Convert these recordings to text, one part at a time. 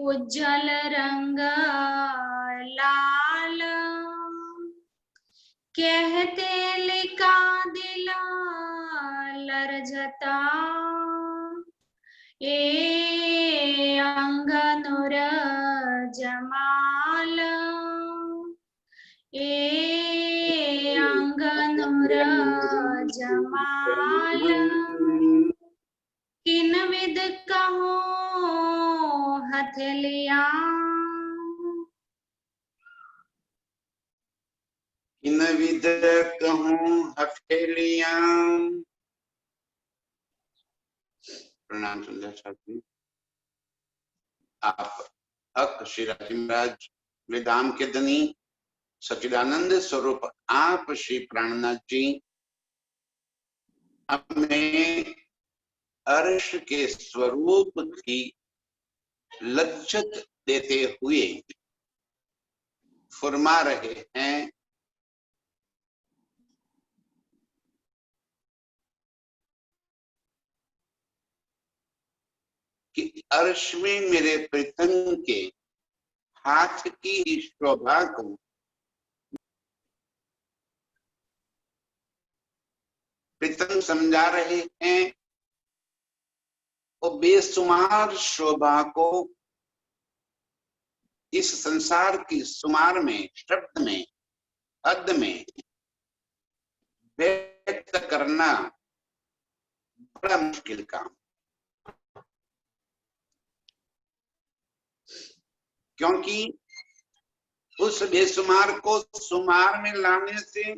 उज्जल रंग लाल, कहते लिखा दिला लरझता, ए अंग नूर जमाल, ए अंग नूर जमाल, किन विद कहो हथेलिया, किन विद कहूं हथेलियां। प्रणाम सुंदर साथी। आप हक श्री राजी महाराज वेदांत के धनी सच्चिदानंद स्वरूप आप श्री प्राणनाथ जी हमें अर्श के स्वरूप की लज्जत देते हुए फरमा रहे हैं कि अर्श में मेरे प्रीतम के हाथ की शोभा को प्रीतम समझा रहे हैं। वो बेसुमार शोभा को इस संसार की सुमार में, शब्द में, हद में व्यक्त करना बड़ा मुश्किल काम, क्योंकि उस बेसुमार को सुमार में लाने से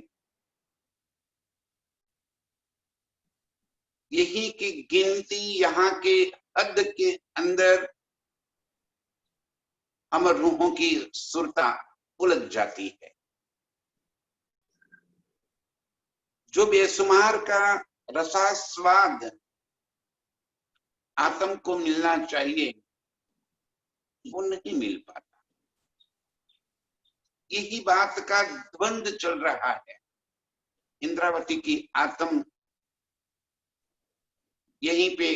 यही की गिनती यहाँ के हद के अंदर हम रूहों की सुरता उलझ जाती है। जो बेसुमार का रसास्वाद आत्म को मिलना चाहिए वो नहीं मिल पाता। यही बात का द्वंद चल रहा है। इंद्रावती की आत्म यहीं पे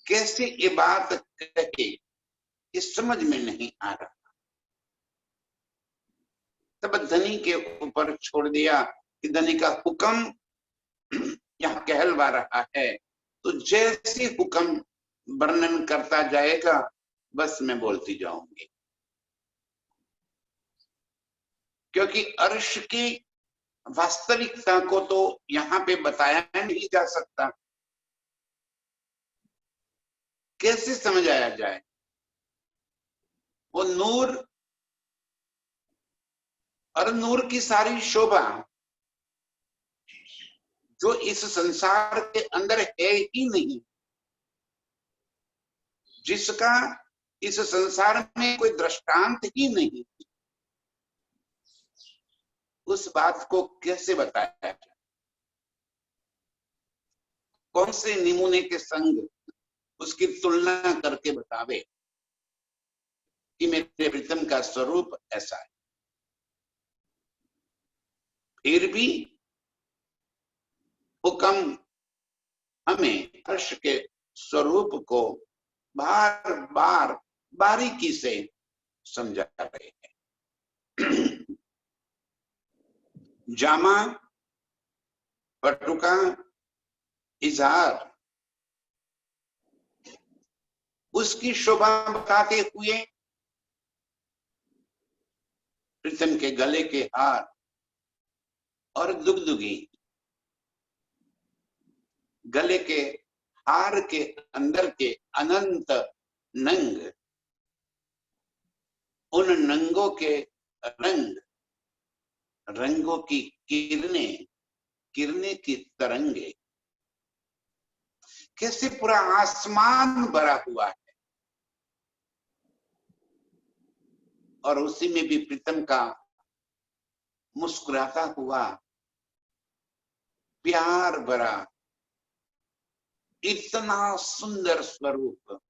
कैसे ये बात कहे इस समझ में नहीं आ रहा। तब धनी के ऊपर छोड़ दिया कि धनी का हुक्म यहाँ कहलवा रहा है, तो जैसे हुक्म वर्णन करता जाएगा बस मैं बोलती जाऊंगी, क्योंकि अर्श की वास्तविकता को तो यहाँ पे बताया नहीं जा सकता। कैसे समझाया जाए? वो नूर और नूर की सारी शोभा जो इस संसार के अंदर है ही नहीं, जिसका इस संसार में कोई दृष्टांत ही नहीं, उस बात को कैसे बताया जाए? कौन से नमूने के संग उसकी तुलना करके बतावे कि मेरे प्रीतम का स्वरूप ऐसा है? फिर भी हुक्म हमें अर्श के स्वरूप को बार बार बारीकी से समझा रहे हैं। जामा, पटुका, इजहार, उसकी शोभा बताते हुए प्रीतम के गले के हार और दुगदुगी, गले के हार के अंदर के अनंत नंग, उन नंगों के रंग, रंगों की किरणें, किरने की तरंगे, कैसे पूरा आसमान भरा हुआ है। और उसी में भी प्रीतम का मुस्कुराता हुआ प्यार भरा इतना सुंदर स्वरूप,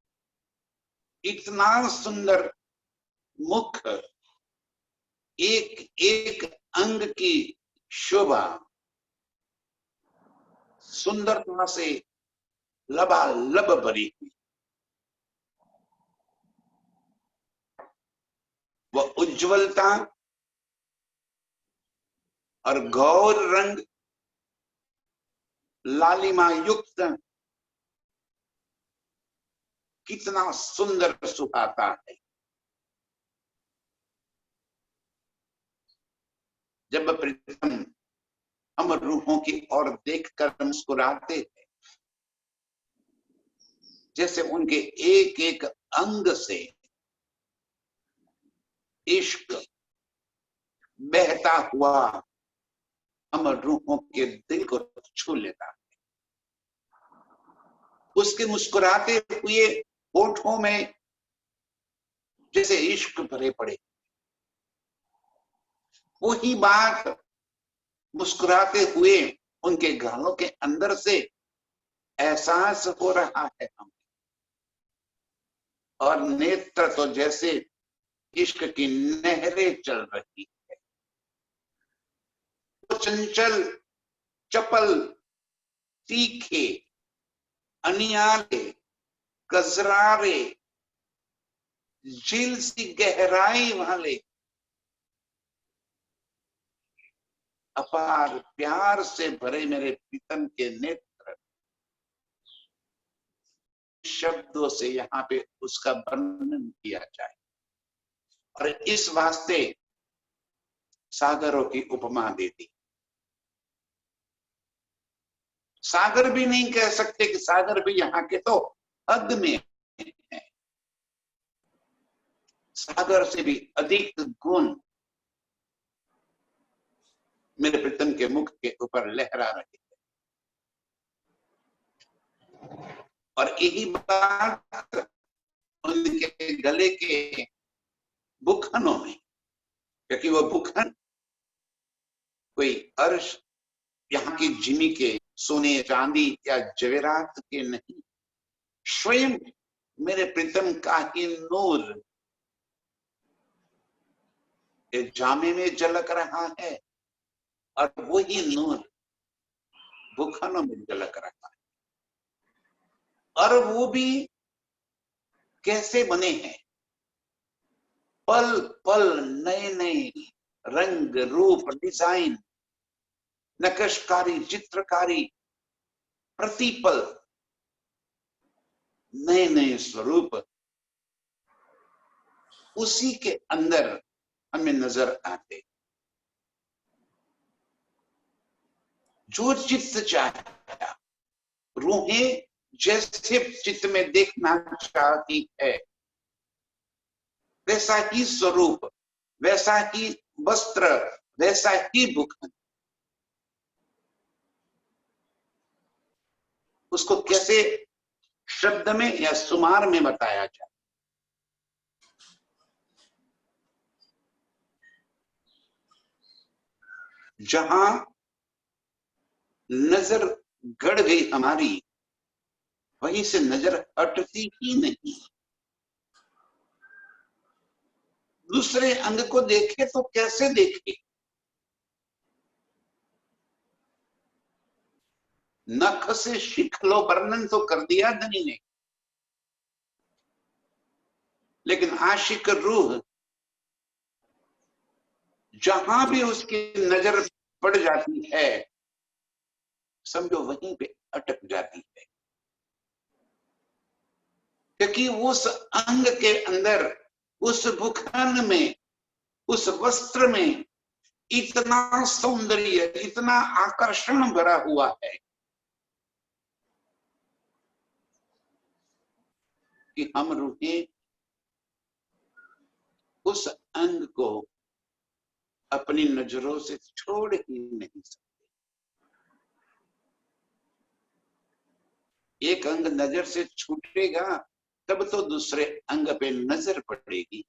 इतना सुंदर मुख, एक एक अंग की शोभा सुंदरता से लबालब भरी हुई। उज्जवलता और गौर रंग लालिमा युक्त कितना सुंदर सुहाता है। जब प्रीतम हम रूहों की ओर देखकर मुस्कुराते हैं, जैसे उनके एक एक अंग से इश्क बहता हुआ हम रूहों के दिल को छू लेता है। उसके मुस्कुराते हुए होठों में जैसे इश्क भरे पड़े। वही बात मुस्कुराते हुए उनके गालों के अंदर से एहसास हो रहा है हमें, और नेत्र तो जैसे इश्क की नहरें चल रही है। वो चंचल, चपल, तीखे, अनियारे, कजरारे, झील सी गहराई वाले अपार प्यार से भरे मेरे प्रीतम के नेत्र, शब्दों से यहाँ पे उसका वर्णन किया जाए। और इस वास्ते सागरों की उपमा दे दी। सागर भी नहीं कह सकते कि सागर भी यहाँ के तो हद में है। सागर से भी अधिक गुण मेरे प्रीतम के मुख के ऊपर लहरा रहे थे। और यही बात उनके गले के बुखनों में, क्योंकि वो बुखन कोई अर्श यहाँ की जिमी के सोने चांदी या जवेरात के नहीं, स्वयं मेरे प्रीतम का ही नूर जामे में झलक रहा है, और वही नूर बुखानों में झलक रहा है। और वो भी कैसे बने हैं, पल पल नए नए रंग रूप डिजाइन, नक्शकारी चित्रकारी, प्रतिपल नए नए स्वरूप उसी के अंदर हमें नजर आते। जो चित्त चाहता, रूहें जैसे चित्त में देखना चाहती है, वैसा ही स्वरूप, वैसा ही वस्त्र, वैसा ही बुखन। उसको कैसे शब्द में या सुमार में बताया जाए। जहां नजर गड़ गई हमारी, वहीं से नजर हटती ही नहीं। दूसरे अंग को देखे तो कैसे देखे, नख से शिख लो वर्णन तो कर दिया धनी ने, लेकिन आशिक रूह जहां भी उसकी नजर पड़ जाती है, समझो वहीं पे अटक जाती है। क्योंकि उस अंग के अंदर, उस बुखान में, उस वस्त्र में इतना सौंदर्य, इतना आकर्षण भरा हुआ है कि हम रूहें उस अंग को अपनी नजरों से छोड़ ही नहीं सकते। एक अंग नजर से छूटेगा तब तो दूसरे अंग पे नजर पड़ेगी,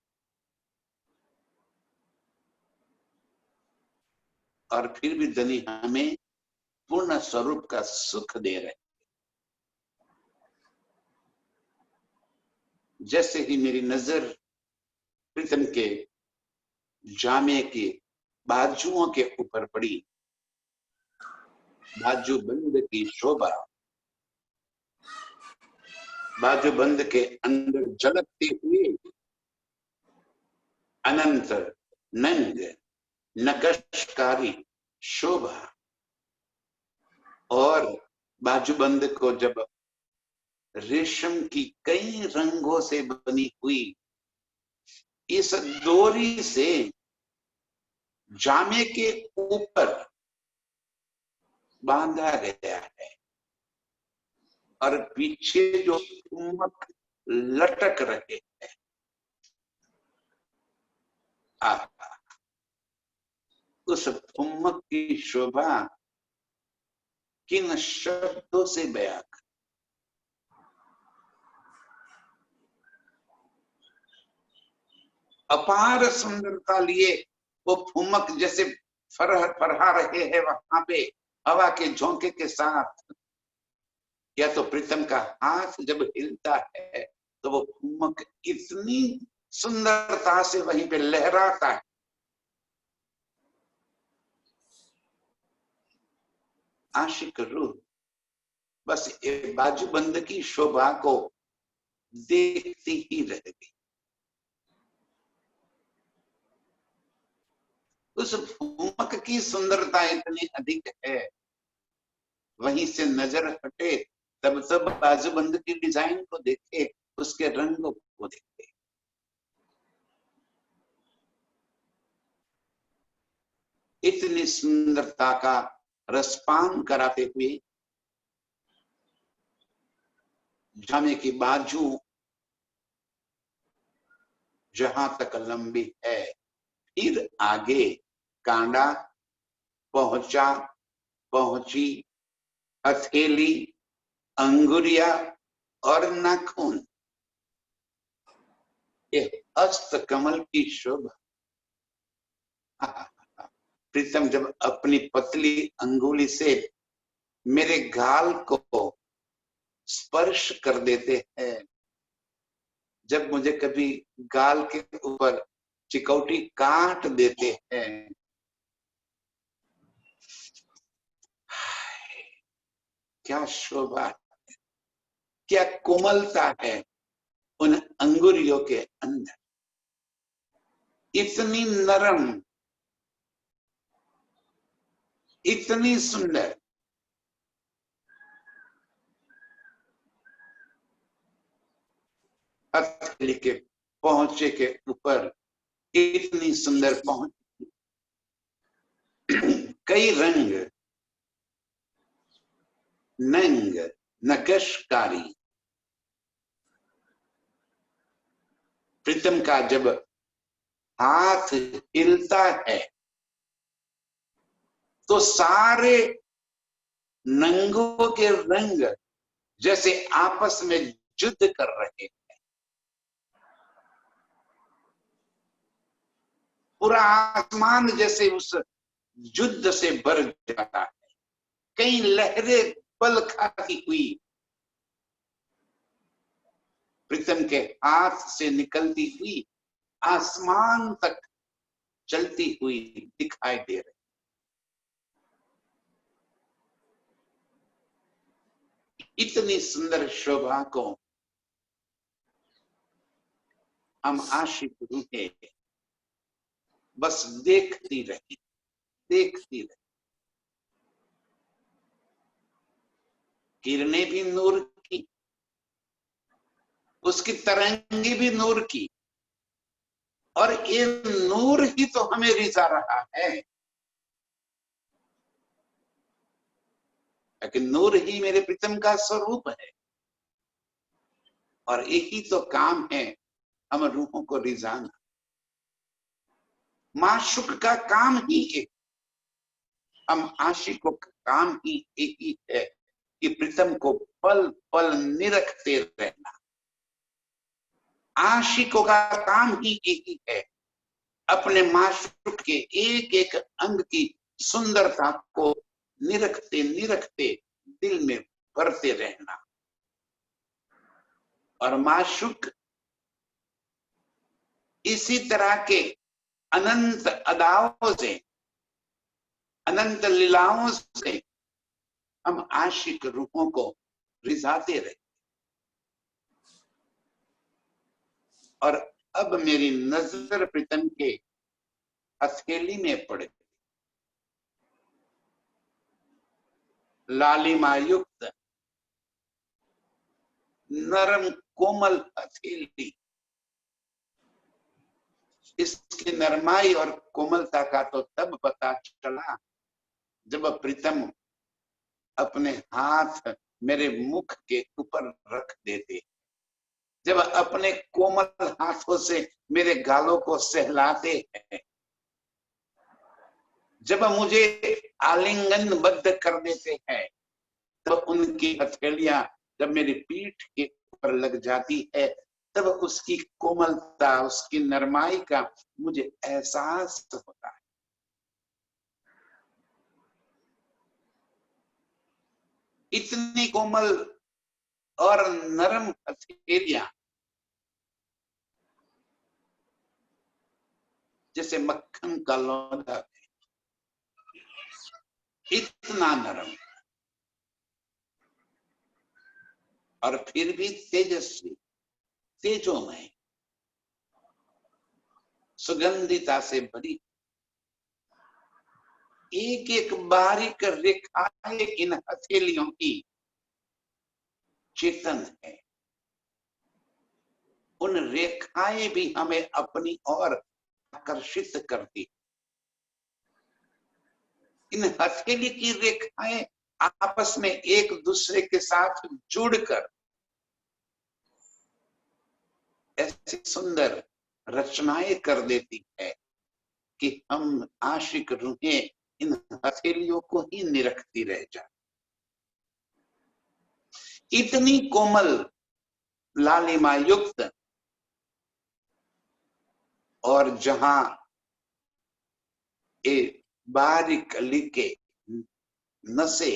और फिर भी धनी हमें पूर्ण स्वरूप का सुख दे रहे। जैसे ही मेरी नजर प्रीतम के जामे के बाजुओं के ऊपर पड़ी, बाजू बंद की शोभा, बाजूबंद के अंदर झलकते हुए अनंत नंग नकशकारी शोभा। और बाजूबंद को जब रेशम की कई रंगों से बनी हुई इस डोरी से जामे के ऊपर बांधा गया है और पीछे जो फुम्मक लटक रहे हैं, उस फुम्मक की शोभा किन शब्दों से बयां कर। अपार सुंदरता लिए वो फुम्मक जैसे फरहा रहे हैं वहां पे हवा के झोंके के साथ। या तो प्रीतम का हाथ जब हिलता है तो वो फुम्मक इतनी सुंदरता से वहीं पे लहराता है। आशिक रूह बस एक बाजूबंद की शोभा को देखती ही रह गई। उस फुम्मक की सुंदरता इतनी अधिक है, वहीं से नजर हटे तब तब बाजूबंद की डिजाइन को देखे, उसके रंगों को देखे। इतनी सुंदरता का रसपान कराते हुए जामे की बाजू जहां तक लंबी है, फिर आगे कांडा पहुंची हथेली, अंगुरिया और नाखून, ये हस्त कमल की शोभा। प्रीतम जब अपनी पतली अंगुली से मेरे गाल को स्पर्श कर देते हैं, जब मुझे कभी गाल के ऊपर चिकौटी काट देते हैं, क्या शोभा है, क्या कोमलता है उन अंगुरियों के अंदर। इतनी नरम, इतनी सुंदर। हथेली के पहुंचे के ऊपर इतनी सुंदर पहुंच, कई रंग नंग नकशकारी। प्रीतम का जब हाथ हिलता है तो सारे नंगों के रंग जैसे आपस में युद्ध कर रहे हैं। पूरा आसमान जैसे उस युद्ध से भर जाता है। कई लहरें पल खाती हुई प्रीतम के हाथ से निकलती हुई आसमान तक चलती हुई दिखाई दे रही। इतनी सुंदर शोभा को हम आशिक रूहे बस देखती रही, देखती रही। किरणें भी नूर की, उसकी तरंगे भी नूर की, और ये नूर ही तो हमें रिझा रहा है। लेकिन नूर ही मेरे प्रीतम का स्वरूप है, और यही तो काम है हम रूहों को रिझाना। माशुक का काम ही एक, हम आशिकों का काम ही यही है कि प्रीतम को पल पल निरखते रहना। आशिकों का काम ही यही है अपने माशुक के एक एक अंग की सुंदरता को निरखते निरखते दिल में भरते रहना। और माशुक इसी तरह के अनंत अदाओं से, अनंत लीलाओं से हम आशिक रूहों को रिझाते रहे। और अब मेरी नजर प्रीतम के हथेली में पड़ गई। लालिमा युक्त नरम कोमल हथेली। इसकी नरमाई और कोमलता का तो तब पता चला जब प्रीतम अपने हाथ मेरे मुख के ऊपर रख देते, जब अपने कोमल हाथों से मेरे गालों को सहलाते हैं, जब मुझे आलिंगनबद्ध कर देते हैं, तब उनकी हथेलियां जब मेरी पीठ के ऊपर लग जाती है, तब उसकी कोमलता, उसकी नरमाई का मुझे एहसास होता है। इतनी कोमल और नरम हथेलियां, जैसे मक्खन का लौंदा, इतना नरम और फिर भी तेजस्वी, तेजोमय, सुगंधिता से भरी। एक एक बारीक रेखाएं इन हथेलियों की चेतन है। उन रेखाएं भी हमें अपनी ओर आकर्षित करती। इन हथेली की रेखाएं आपस में एक दूसरे के साथ जुड़कर ऐसी सुंदर रचनाएं कर देती है कि हम आशिक रूहें इन हथेलियों को ही निरखती रह जाती। इतनी कोमल, लालिमा युक्त, और जहां ये बारीक लिके नसे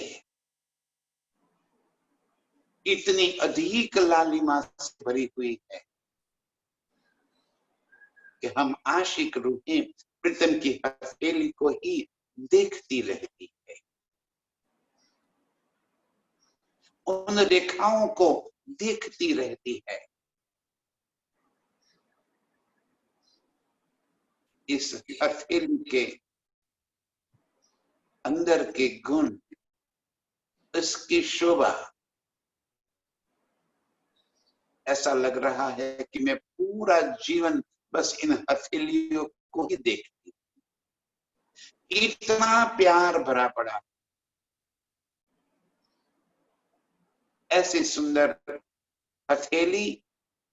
इतनी अधिक लालिमा से भरी हुई है कि हम आशिक रूहें प्रीतम की हथेली को ही देखती रहती है, उन रेखाओं को देखती रहती है। इस हथेली के अंदर के गुण, इसकी शोभा, ऐसा लग रहा है कि मैं पूरा जीवन बस इन हथेलियों को ही देखती। इतना प्यार भरा पड़ा, ऐसी सुंदर हथेली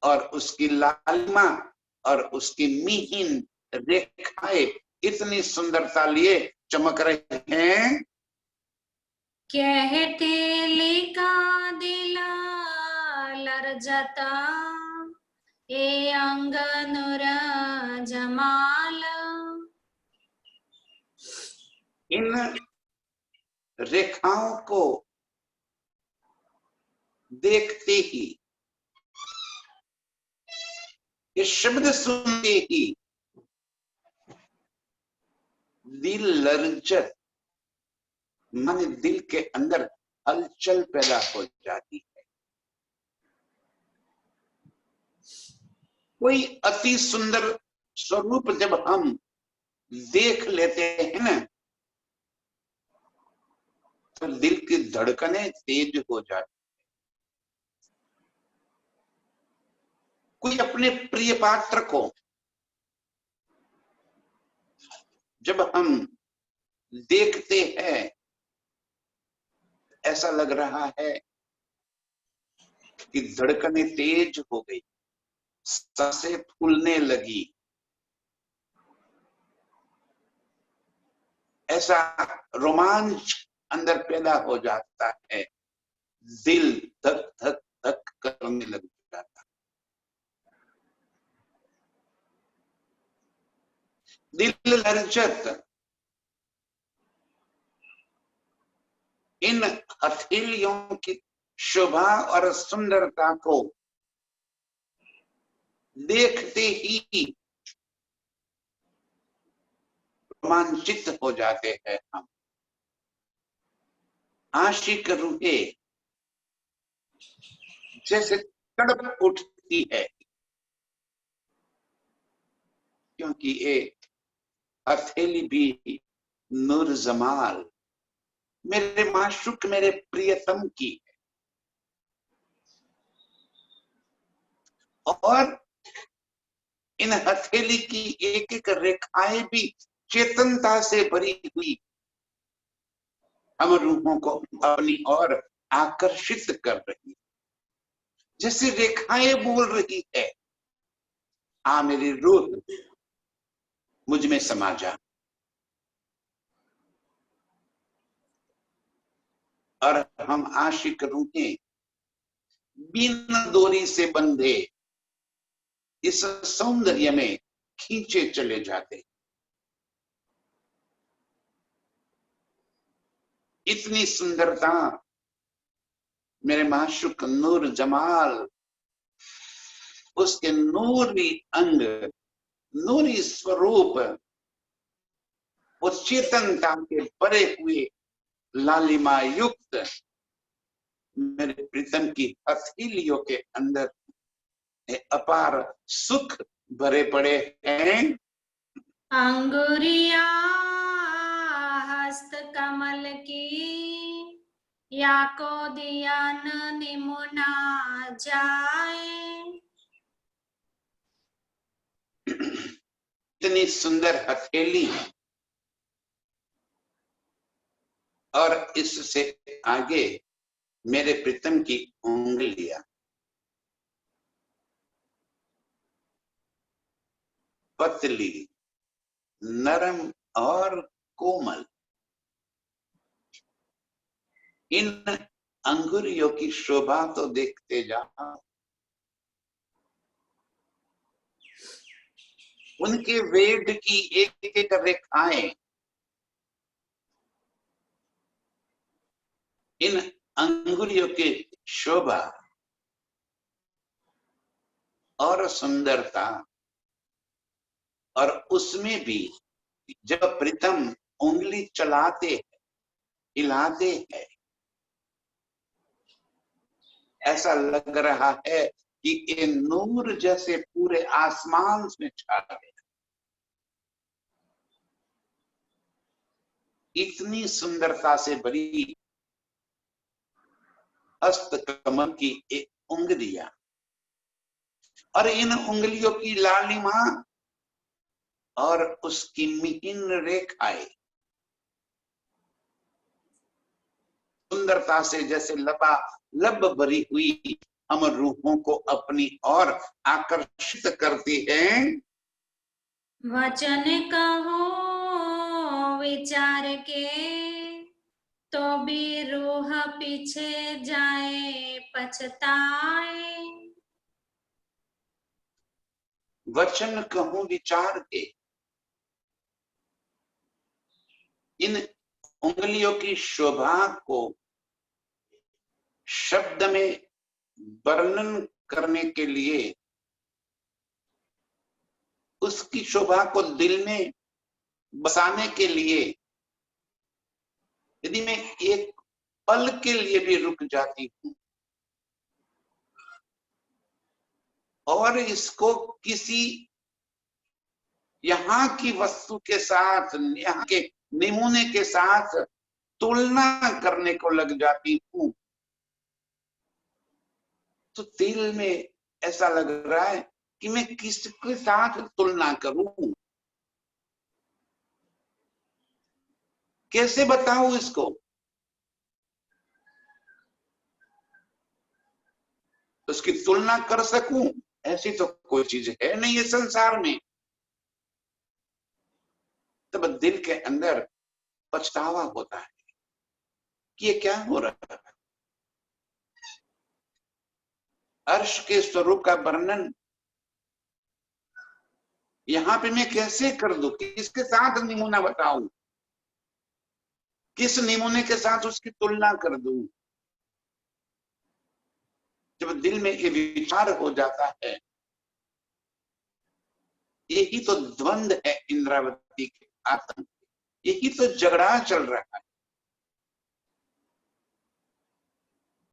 और उसकी लालिमा और उसकी मिहीन रेखाएं इतनी सुंदरता लिए चमक रहे हैं। कहते लिखा दिला लरजता ए अंगनुर जमाल। इन रेखाओं को देखते ही, ये शब्द सुनते ही दिल लरजत, माने दिल के अंदर हलचल पैदा हो जाती है। कोई अति सुंदर स्वरूप जब हम देख लेते हैं ना, तो दिल की धड़कनें तेज हो जाती। कोई अपने प्रिय पात्र को जब हम देखते हैं, ऐसा लग रहा है कि धड़कनें तेज हो गई, सांसें फूलने लगी, ऐसा रोमांच अंदर पैदा हो जाता है, दिल धक धक धक करने लग जाता है। दिल लरजत इन हथेलियों की शोभा और सुंदरता को देखते ही रोमांचित हो जाते हैं हम। आशिक रूहें जैसे तड़प उठती है, क्योंकि ये हथेली भी नूर जमाल, मेरे माशूक मेरे प्रियतम की है। और इन हथेली की एक एक रेखाएं भी चेतनता से भरी हुई हम रूहों को अपनी ओर आकर्षित कर रही, जैसे रेखाएं बोल रही है, आ मेरी रूह मुझ में समा जा। और हम आशिक रूहें बिना डोरी से बंधे इस सौंदर्य में खींचे चले जाते। इतनी सुंदरता, मेरे माशूक नूर जमाल, उसके नूरी अंग, नूरी स्वरूप, वो चेतनता के भरे हुए लालिमा युक्त मेरे प्रीतम की हथेलियों के अंदर अपार सुख भरे पड़े हैं। अंगुरिया हस्त कमल की, या को दिया न निमुना जाए। इतनी सुंदर हथेली और इससे आगे मेरे प्रीतम की उंगलियां, पतली, नरम और कोमल। इन अंगुरियों की शोभा तो देखते जाओ, उनके वेद की एक एक रेखाएं इन अंगुरियों की शोभा और सुंदरता, और उसमें भी जब प्रीतम उंगली चलाते हैं, हिलाते हैं, ऐसा लग रहा है कि ये नूर जैसे पूरे आसमान में छा गया। इतनी सुंदरता से भरी हस्त कमल की एक उंगलियां, और इन उंगलियों की लालिमा और उसकी मिहिन रेखाएं सुंदरता से जैसे लबालब भरी हुई हम रूहों को अपनी ओर आकर्षित करती हैं। वचन कहो विचार के, तो भी रूह पीछे जाए पछताए। वचन कहूं विचार के, इन उंगलियों की शोभा को शब्द में वर्णन करने के लिए, उसकी शोभा को दिल में बसाने के लिए, यदि मैं एक पल के लिए भी रुक जाती हूं और इसको किसी यहाँ की वस्तु के साथ, यहाँ के नमूने के साथ तुलना करने को लग जाती हूं, तो दिल में ऐसा लग रहा है कि मैं किसके साथ तुलना करूं, कैसे बताऊं इसको। उसकी तुलना कर सकूं ऐसी तो कोई चीज है नहीं है संसार में। तब दिल के अंदर पछतावा होता है कि ये क्या हो रहा है। अर्श के स्वरूप का वर्णन यहाँ पे मैं कैसे कर दूं, किसके साथ नमूना बताऊं, किस नमूने के साथ उसकी तुलना कर दूं। जब दिल में ये विचार हो जाता है, यही तो द्वंद है इंद्रावती के आतंक, यही तो झगड़ा चल रहा है।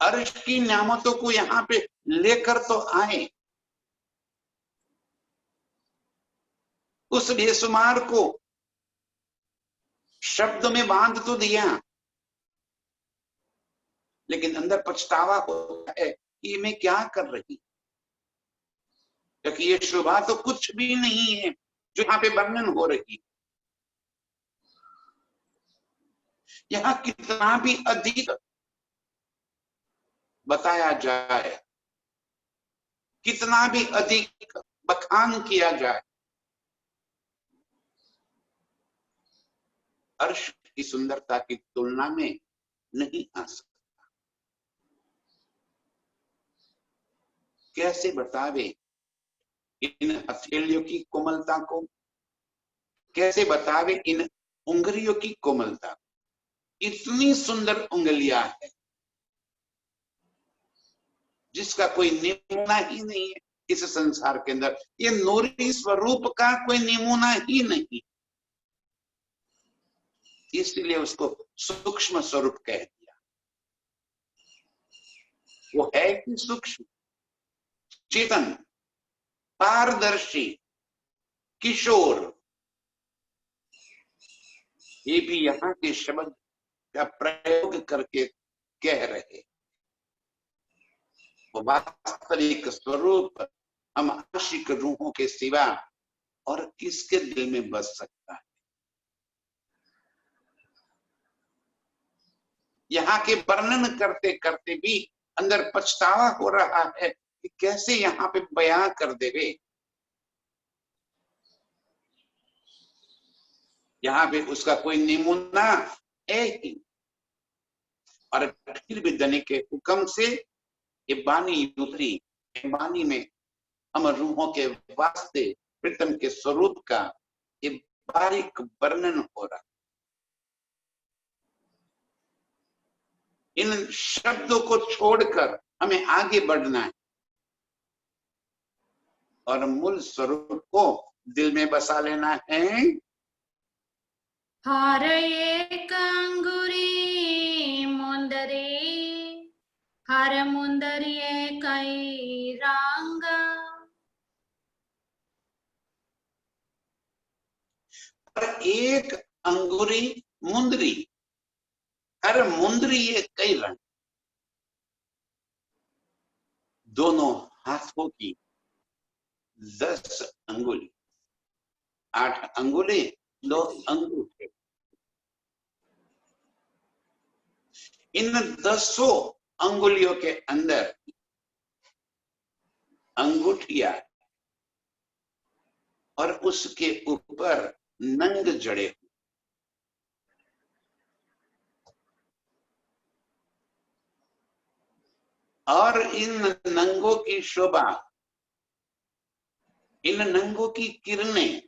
अर्श की नियामतों को यहाँ पे लेकर तो आए, उस बेसुमार को शब्द में बांध तो दिया, लेकिन अंदर पछतावा होता है कि मैं क्या कर रही, क्योंकि ये शोभा तो कुछ भी नहीं है जो यहाँ पे वर्णन हो रही। यहाँ कितना भी अधिक बताया जाए, कितना भी अधिक बखान किया जाए, अर्श की सुंदरता की तुलना में नहीं आ सकता। कैसे बतावे इन हथेलियों की कोमलता को, कैसे बतावे इन उंगलियों की कोमलता। इतनी सुंदर उंगलियां है जिसका कोई नमूना ही नहीं है इस संसार के अंदर। ये नूरी स्वरूप का कोई नमूना ही नहीं, इसलिए उसको सूक्ष्म स्वरूप कह दिया। वो है कि सूक्ष्म, चेतन, पारदर्शी, किशोर। ये भी यहाँ के शब्द का प्रयोग करके कह रहे। वो वास्तविक स्वरूप हम आशिक रूहों के सिवा और किसके दिल में बस सकता है। यहाँ के वर्णन करते करते भी अंदर पछतावा हो रहा है कि कैसे यहाँ पे बयां कर देवे। यहाँ पे उसका कोई नमूना है ही, और फिर भी धनी के हुक्म से ये बानी उतरी। बानी में हम रूहों के वास्ते प्रीतम के स्वरूप का ये बारीक वर्णन हो रहा। इन शब्दों को छोड़कर हमें आगे बढ़ना है और मूल स्वरूप को दिल में बसा लेना है। हर एक अंगुरी मुंदरी, हर मुंदरिये कई रंग। हर एक अंगुरी मुंदरी, हर मुंदरी ये कई रंग। दोनों हाथों की 10 अंगुली, 8 अंगुली, 2 अंगूठे। इन 10 अंगुलियों के अंदर अंगूठिया और उसके ऊपर नंग जड़े। और इन नंगों की शोभा, इन नंगों की किरणें,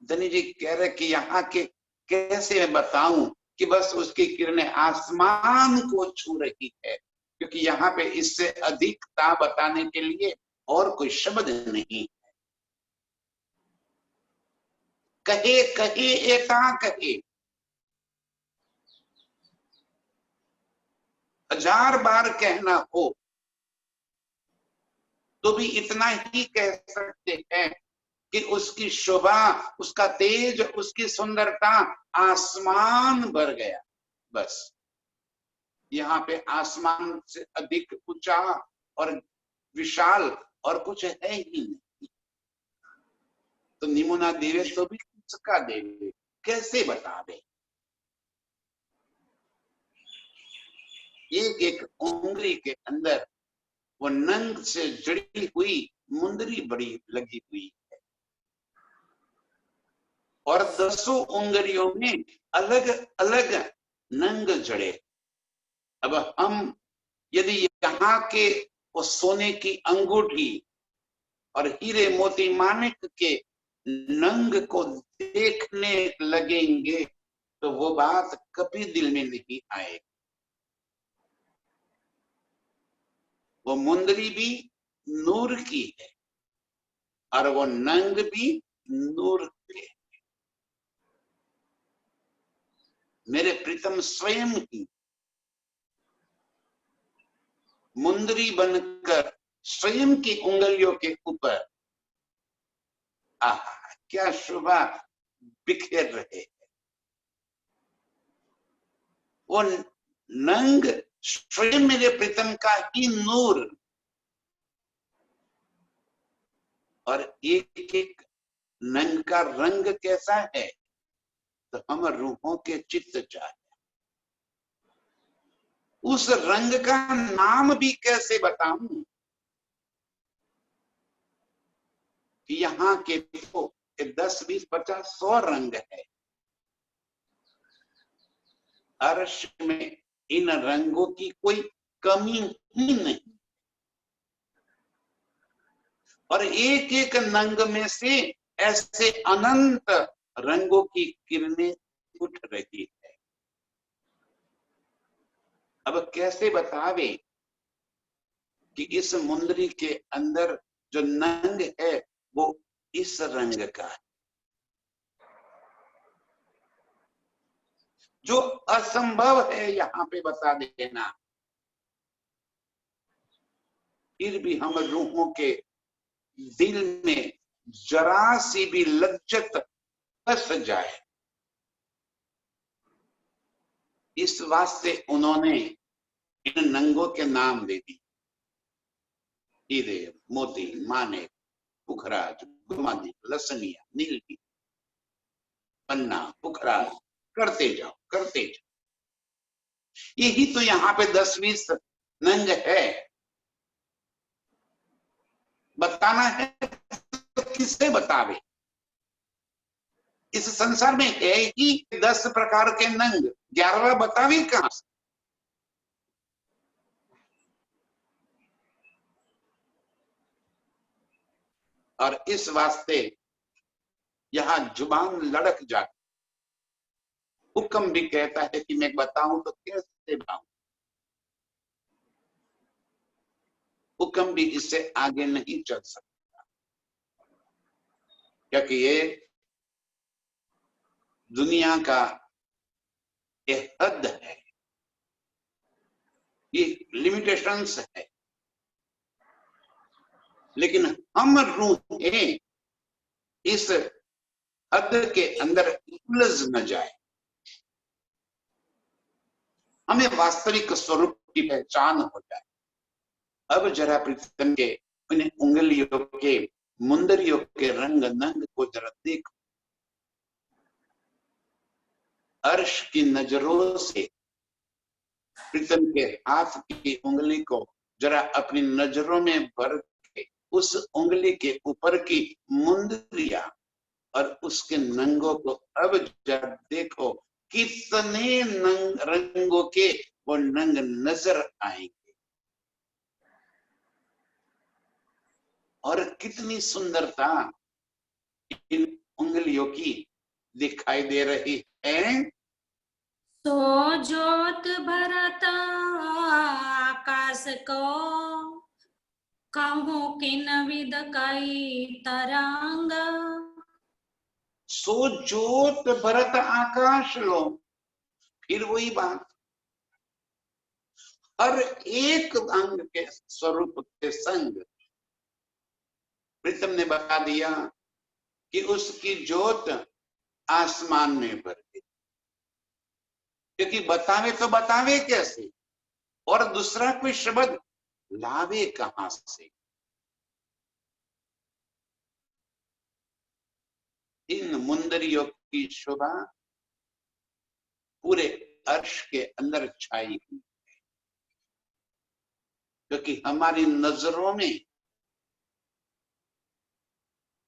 धनी जी कह रहे कि यहाँ के कैसे मैं बताऊं कि बस उसकी किरणें आसमान को छू रही है, क्योंकि यहाँ पे इससे अधिकता बताने के लिए और कोई शब्द नहीं। कहे कहे एता कहे, 1000 बार कहना हो तो भी इतना ही कह सकते हैं कि उसकी शोभा, उसका तेज, उसकी सुंदरता आसमान भर गया। बस यहाँ पे आसमान से अधिक ऊंचा और विशाल और कुछ है ही नहीं। तो निमुना देवे तो भी किसका देवे, कैसे बतावे। एक एक उंगली के अंदर वो नंग से जुड़ी हुई मुंदरी बड़ी लगी हुई है, और 10 उंगलियों में अलग अलग नंग जड़े। अब हम यदि यहाँ के वो सोने की अंगूठी और हीरे मोती माणिक के नंग को देखने लगेंगे तो वो बात कभी दिल में नहीं आएगी। वो मुंदरी भी नूर की है और वो नंग भी नूर के है। मेरे प्रीतम स्वयं ही मुंदरी बनकर स्वयं की उंगलियों के ऊपर, आहा क्या शोभा बिखेर रहे हैं। वो नंग स्वयं मेरे प्रीतम का ही नूर, और एक एक नंग का रंग कैसा है, तो हम रूहों के चित्त चाहे। उस रंग का नाम भी कैसे बताऊं कि यहाँ के तो 10, 20, 50, 100 रंग है। अर्श में इन रंगों की कोई कमी ही नहीं, और एक एक नंग में से ऐसे अनंत रंगों की किरणें उठ रही है। अब कैसे बतावे कि इस मुंदरी के अंदर जो नंग है वो इस रंग का है, जो असंभव है यहाँ पे बता देना। फिर भी हम रूहों के दिल में जरा सी भी लज्जत बस जाए, इस वास्ते उन्होंने इन नंगों के नाम दे दिए। हीरे, मोती, माने, पुखराज, गुमानी, लसनिया, नीलगी, पन्ना, पुखराज, करते जाओ करते जाओ। यही तो यहाँ पे 10-20 नंग है। बताना है तो किससे बतावे? इस संसार में है ही 10 प्रकार के नंग, 11वां बतावे कहां से? और इस वास्ते यहां जुबान लड़क जाती। हुक्म भी कहता है कि मैं बताऊं तो कैसे बताऊं, हुक्म भी इससे आगे नहीं चल सकता, क्योंकि ये दुनिया का एक हद है, ये लिमिटेशंस है। लेकिन हम रूहें इस हद के अंदर उलझ न जाए, हमें वास्तविक स्वरूप की पहचान हो जाए। अब जरा प्रीतम के उन उंगलियों के मुंदरियों के रंग नंग को जरा देखो। अर्श की नजरों से प्रीतम के हाथ की उंगली को जरा अपनी नजरों में भर के उस उंगली के ऊपर की मुंदरिया और उसके नंगों को अब जरा देखो, कितने रंगों के वो नंग नजर आएंगे, और कितनी सुंदरता इन उंगलियों की दिखाई दे रही है। तो ज्योत भरत आकाश को, कहूं किन विद कई तरंग। सो ज्योत भरत आकाश लो, फिर वही बात, हर एक अंग के स्वरूप के संग प्रीतम ने बता दिया कि उसकी ज्योत आसमान में भर गई। क्योंकि बतावे तो बतावे कैसे, और दूसरा कोई शब्द लावे कहां से? इन मुंदरियों की शोभा पूरे अर्श के अंदर छाई हुई है, क्योंकि हमारी नजरों में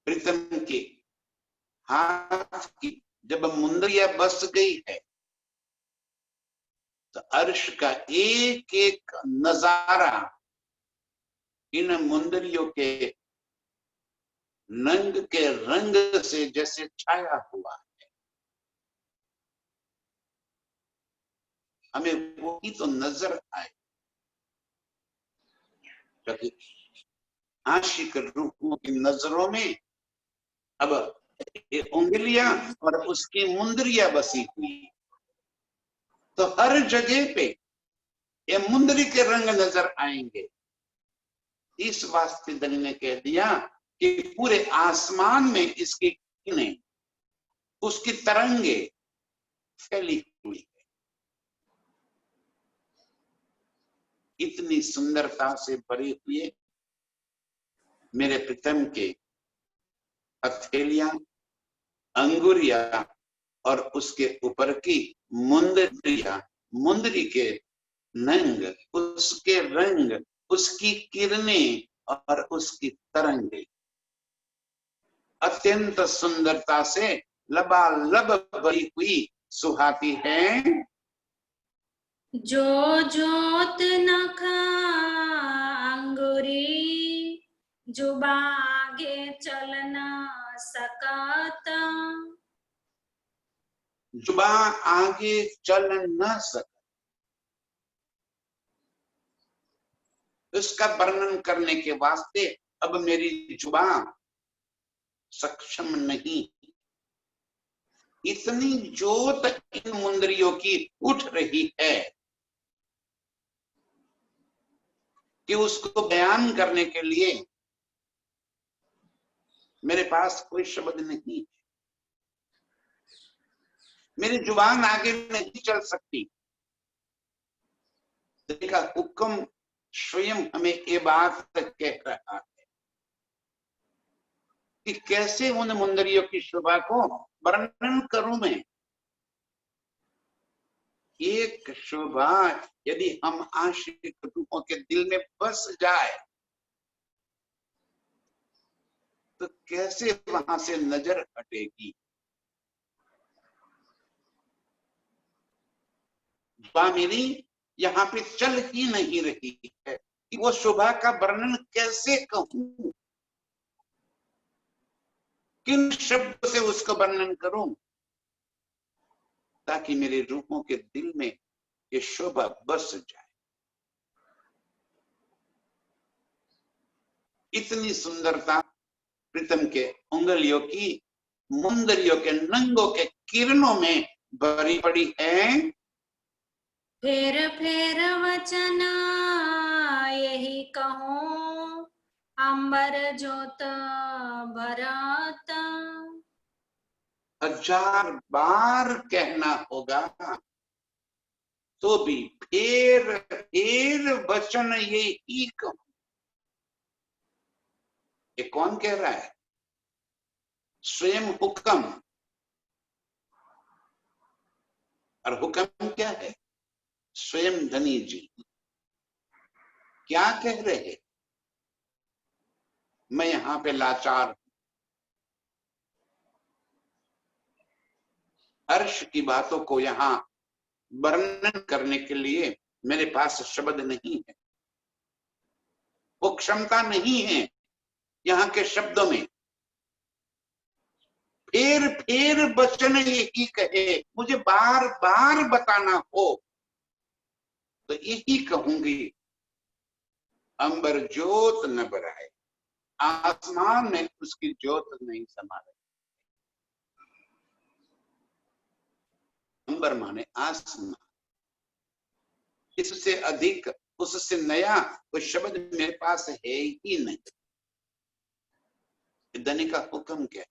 प्रीतम के हाथ की जब मुंदरिया बस गई है, तो अर्श का एक एक नजारा इन मुंदरियों के नंग के रंग से जैसे छाया हुआ है। हमें वो ही तो नजर आए, क्योंकि आशिक रूहों की नजरों में अब ये उंगलियां और उसकी मुंदरिया बसी हुई, तो हर जगह पे ये मुंदरी के रंग नजर आएंगे। इस वास्ते दल ने कह दिया कि पूरे आसमान में इसकी किरणें उसकी तरंगे फैली हुई है। इतनी सुंदरता से भरे हुए मेरे प्रीतम के हथेलियां, अंगुरिया और उसके ऊपर की मुंदरिया, मुंदरी के नंग, उसके रंग, उसकी किरणें और उसकी तरंगे अत्यंत सुंदरता से लबालब भरी हुई सुहाती है। जो जोत नखा अंगुरी, जुबा आगे चल ना सकता। जुबा आगे चल न सका, इसका वर्णन करने के वास्ते अब मेरी जुबान सक्षम नहीं। इतनी जोत इन मुंदरियों की उठ रही है कि उसको बयान करने के लिए मेरे पास कोई शब्द नहीं, मेरी जुबान आगे नहीं चल सकती। देखा, हुक्म स्वयं हमें ये बात कह रहा है कि कैसे उन मुंदरियों की शोभा को वर्णन करूं मैं। एक शोभा यदि हम आशिक रूपों के दिल में बस जाए तो कैसे वहां से नजर हटेगी। मेरी यहाँ पे चल ही नहीं रही है कि वो शोभा का वर्णन कैसे कहूं, किन शब्द से उसका वर्णन करूं ताकि मेरे रूपों के दिल में ये शोभा बस जाए। इतनी सुंदरता प्रीतम के उंगलियों की मुंदरियों के नंगों के किरणों में भरी पड़ी है। फेर फेर वचन यही कहूं, अंबर जोत भरत। 1000 बार कहना होगा तो भी फेर फेर वचन यही कहूं। ये कौन कह रहा है? स्वयं हुक्म। और हुक्म क्या है? स्वयं धनी जी। क्या कह रहे हैं? मैं यहां पे लाचार, अर्श की बातों को यहां वर्णन करने के लिए मेरे पास शब्द नहीं है, वो क्षमता नहीं है यहाँ के शब्दों में। फेर फेर वचन यही कहे, मुझे बार बार बताना हो तो यही कहूंगी, अंबर जोत न बराए, आसमान में उसकी जोत नहीं समा रही। अंबर माने आसमान, इससे अधिक उससे नया कोई शब्द मेरे पास है ही नहीं। धनी का हुक्म क्या है?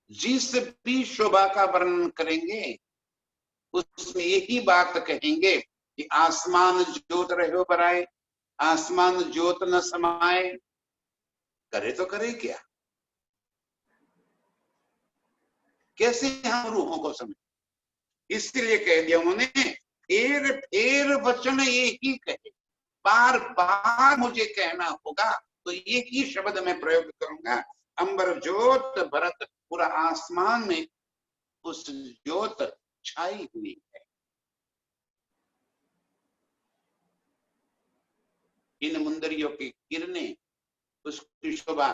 जिस भी शोभा का वर्णन करेंगे उसमें यही बात कहेंगे कि आसमान जोत रहे बराए, आसमान जोत न समाए। करे तो करे क्या? कैसे हम रूहों को समझे? इसलिए कह दिया उन्होंने, फेर फेर वचन यही कहे, बार बार मुझे कहना होगा तो यही शब्द मैं प्रयोग करूंगा। अंबर जोत भरत, पूरा आसमान में उस जोत छाई हुई है। इन मुंदरियों की किरणें, उसकी शोभा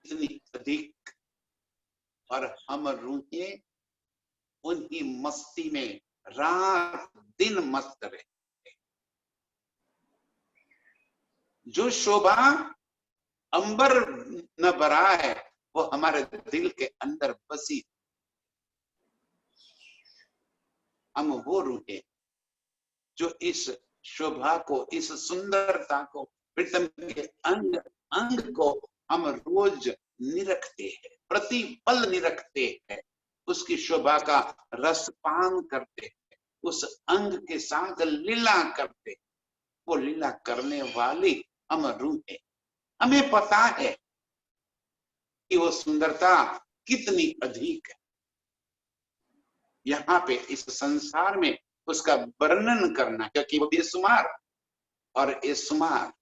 इतनी अधिक, और हम रूहें उन्हीं मस्ती में रात दिन मस्त रहे। जो शोभा अंबर न बरा है वो हमारे दिल के अंदर बसी। हम वो रूहें जो इस शोभा को, इस सुंदरता को, प्रीतम के अंग अंग को हम रोज निरखते हैं, प्रतिपल निरखते हैं, उसकी शोभा का रसपान करते हैं, उस अंग के साथ लीला करते हैं। वो लीला करने वाली हम रूहें, हमें पता है कि वो सुंदरता कितनी अधिक है। यहाँ पे इस संसार में उसका वर्णन करना, क्योंकि वो बेशुमार और बेशुमार,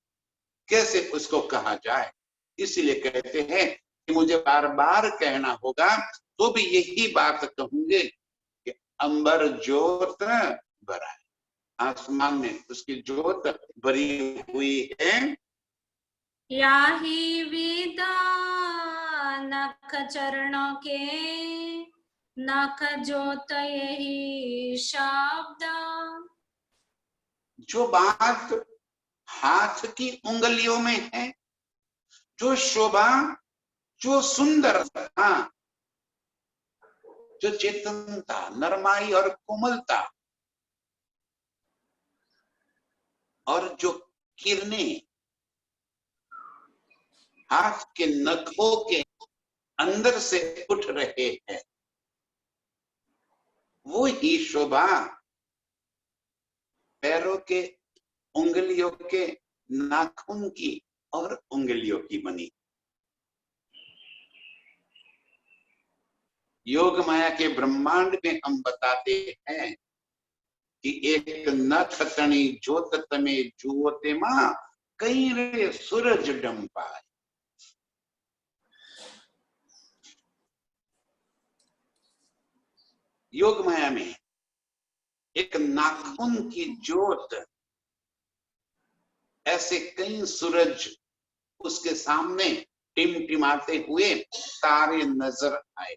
कैसे उसको कहा जाए, इसलिए कहते हैं कि मुझे बार बार कहना होगा तो भी यही बात कहूंगे कि अंबर ज्योत भरा है, आसमान में उसकी ज्योत भरी हुई है। याही विदा नख चरणों के, नख ज्योत यही शब्द। जो बात हाथ की उंगलियों में है, जो शोभा, जो सुंदरता, जो चेतनता, नरमाई और कोमलता, और जो किरणें हाथ के नखों के अंदर से उठ रहे हैं, वो ही शोभा पैरों के उंगलियों के नाखून की और उंगलियों की बनी। योग माया के ब्रह्मांड में हम बताते हैं कि एक नख तणी ज्योत तमे जुओते मां कई रे सूरज डंपाए। योग माया में एक नाखून की ज्योत, ऐसे कई सूरज उसके सामने टिमटिमाते हुए तारे नजर आए।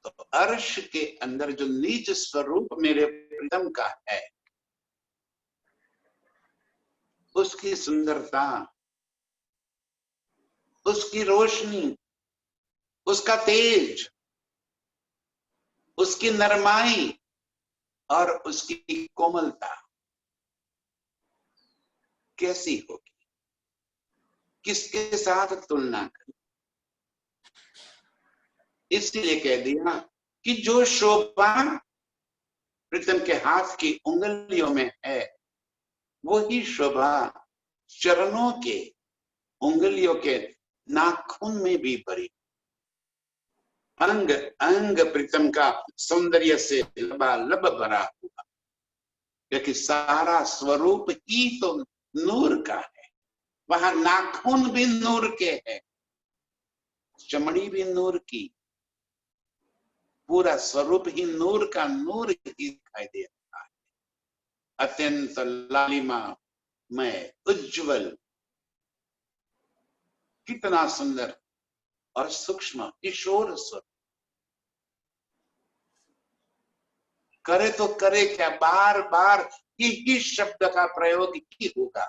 तो अर्श के अंदर जो निज स्वरूप मेरे प्रीतम का है, उसकी सुंदरता, उसकी रोशनी, उसका तेज, उसकी नरमाई और उसकी कोमलता कैसी होगी, किसके साथ तुलना करें। इसलिए कह दिया कि जो शोभा प्रीतम के हाथ की उंगलियों में है, वही शोभा चरणों के उंगलियों के नाखून में भी भरी। अंग अंग प्रीतम का सौंदर्य से लबालब भरा हुआ, क्योंकि सारा स्वरूप ही तो नूर का है। वहां नाखून भी नूर के है, चमड़ी भी नूर की, पूरा स्वरूप ही नूर का नूर ही दिखाई दे रहा है। अत्यंत लालिमा में उज्जवल, कितना सुंदर और सूक्ष्म किशोर स्वरूप। करे तो करे क्या, बार बार यही शब्द का प्रयोग ही होगा,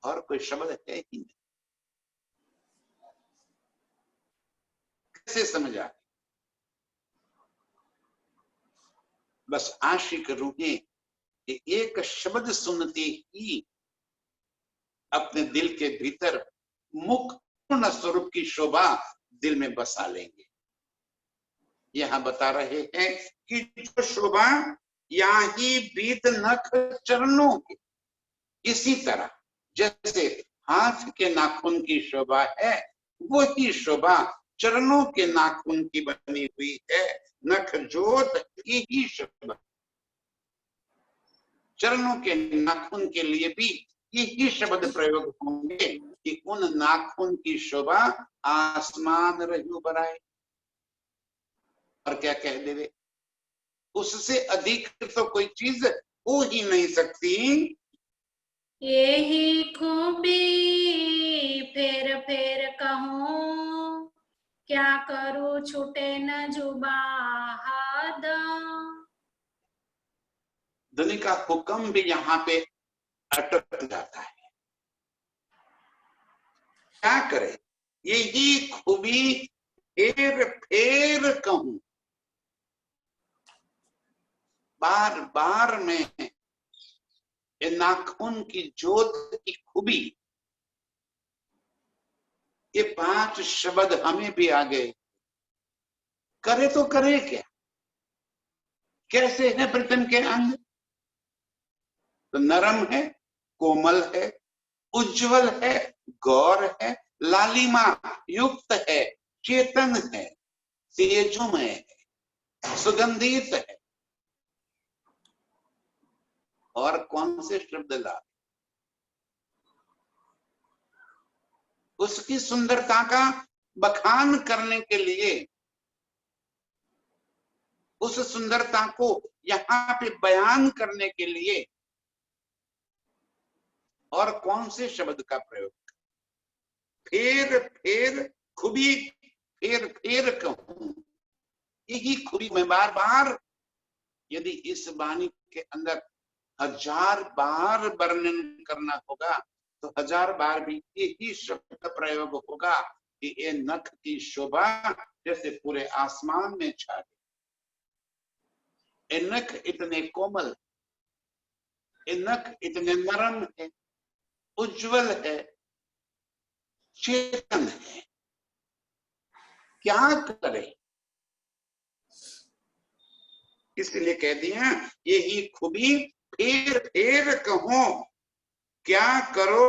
और कोई शब्द है ही नहीं। कैसे समझा? बस आशिक रूहें एक शब्द सुनते ही अपने दिल के भीतर मुख पूर्ण स्वरूप की शोभा दिल में बसा लेंगे। यहां बता रहे हैं कि जो शोभा याही बीत नख चरणों की, इसी तरह जैसे हाथ के नाखून की शोभा है, वही शोभा चरणों के नाखून की बनी हुई है। नख ज्योत यही शोभा, चरणों के नाखून के लिए भी यही शब्द प्रयोग होंगे कि उन नाखून की शोभा आसमान रही बराए। और क्या कह देवे, उससे अधिक तो कोई चीज हो ही नहीं सकती। यही खूबी फेर फेर कहूं, क्या करूं छूटे न जुबा हद। धनी का हुक्म भी यहाँ पे अटक जाता है। क्या करे, यही खूबी फेर फेर कहूं, बार बार मैं ये नाखून की जोत की खूबी, ये 5 शब्द हमें भी आ गए। करे तो करे क्या? कैसे है प्रीतम के अंग? तो नरम है, कोमल है, उज्जवल है, गौर है, लालिमा युक्त है, चेतन है, तेजोमय है, सुगंधित है। और कौन से शब्द ला? उसकी सुंदरता का बखान करने के लिए, उस सुंदरता को यहाँ पे बयान करने के लिए और कौन से शब्द का प्रयोग? फेर फेर खूबी, फेर फेर कहूं, यही खूबी में बार बार, यदि इस वाणी के अंदर 1000 बार वर्णन करना होगा तो 1000 बार भी यही शब्द प्रयोग होगा कि ये नख की शोभा जैसे पूरे आसमान में छा गई। ये नख इतने कोमल, ये नख इतने नरम है, उज्जवल है, चेतन है, क्या करे? इसलिए कह दिया यही खूबी फेर फेर कहो, क्या करो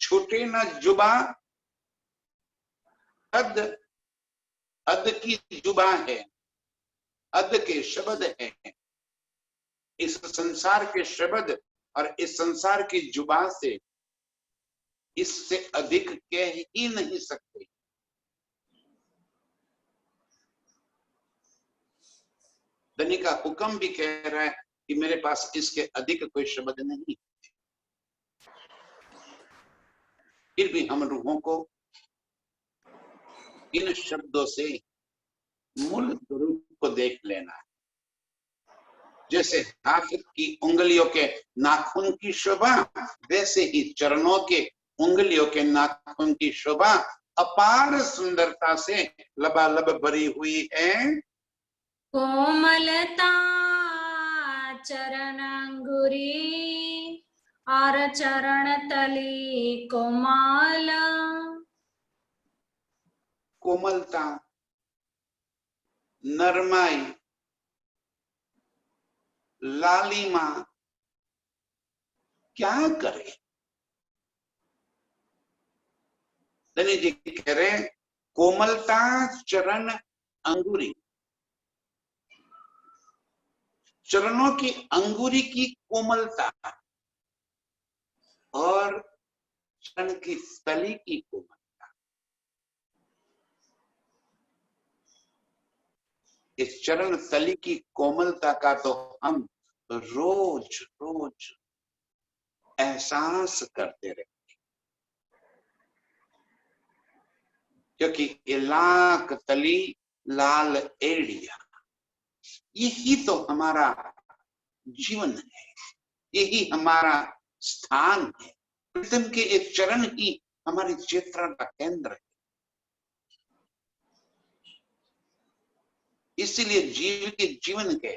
छूटे न जुबा। अद, अद की जुबा है, अद के शब्द है, इस संसार के शब्द और इस संसार की जुबा से इससे अधिक कह ही नहीं सकते। धनी का हुक्म भी कह रहा है कि मेरे पास इसके अधिक कोई शब्द नहीं। फिर भी हम रूहों को इन शब्दों से मूल स्वरूप को देख लेना है। जैसे हाथ की उंगलियों के नाखून की शोभा, वैसे ही चरणों के उंगलियों के नाखून की शोभा अपार सुंदरता से लबालब भरी हुई है। कोमलता चरण अंगुरी और चरण तली कोमल। कोमलता, नरमाई, लालिमा, क्या करे? धनी जी कह रहे हैं कोमलता चरण अंगुरी, चरणों की अंगुरी की कोमलता और चरण की तली की कोमलता। इस चरण तली की कोमलता का तो हम रोज रोज एहसास करते रहे, क्योंकि ये लाख तली लाल एड़िया, यही तो हमारा जीवन है, यही हमारा स्थान है। प्रीतम के एक चरण ही हमारी चेतना का केंद्र है। इसीलिए जीव के जीवन के